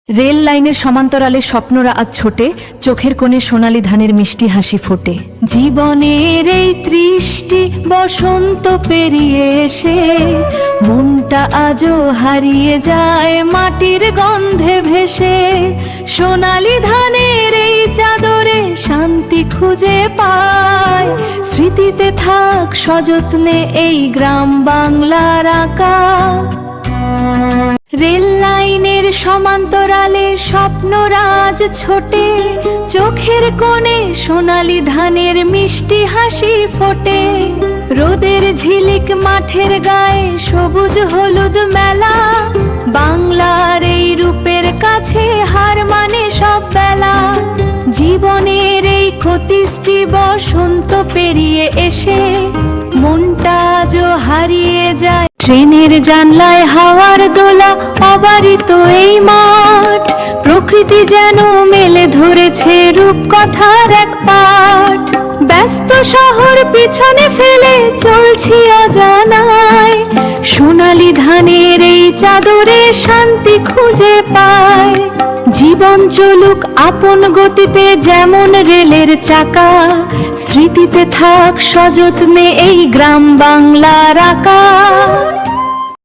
Rail লাইনের সমান্তরালে স্বপ্নরা আজ ছোটে, চোখের কোণে সোনালি ধানের মিষ্টি হাসি ফোটে। জীবনের এই তৃষ্টি বসন্ত পেরিয়ে এসে মনটা আজও হারিয়ে যায় মাটির গন্ধে ভেসে। সোনালি ধানের এই চাদরে শান্তি খুঁজে পায়, স্মৃতিতে থাক সযত্নে এই গ্রাম বাংলার আঁকা। রেল লাইনের সমান্তরালে স্বপ্নরাজ ছোটে, চোখের কোণে সোনালি ধানের মিষ্টি হাসি ফোটে। রোদের ঝিলিক মাঠের গায়ে সবুজ হলুদ মেলা, বাংলার এই রূপের কাছে হার মানে সব বেলা। জীবনের এই ক্ষতিষ্টি বসন্ত পেরিয়ে এসে মনটা আজও হারিয়ে যায়। ট্রেনের জানলায় হাওয়ার দোলা, অবারিত এই মাঠ, প্রকৃতি যেন মেলে ধরেছে রূপকথার এক পাঠ। ব্যস্ত শহর পিছনে ফেলে চলছি অজানায়, সোনালি ধানের এই চাদরে শান্তি খুঁজে পায়। জীবন চলুক আপন গতিতে যেমন রেলের চাকা, স্মৃতিতে থাক সযত্নে এই গ্রাম বাংলার আঁকা।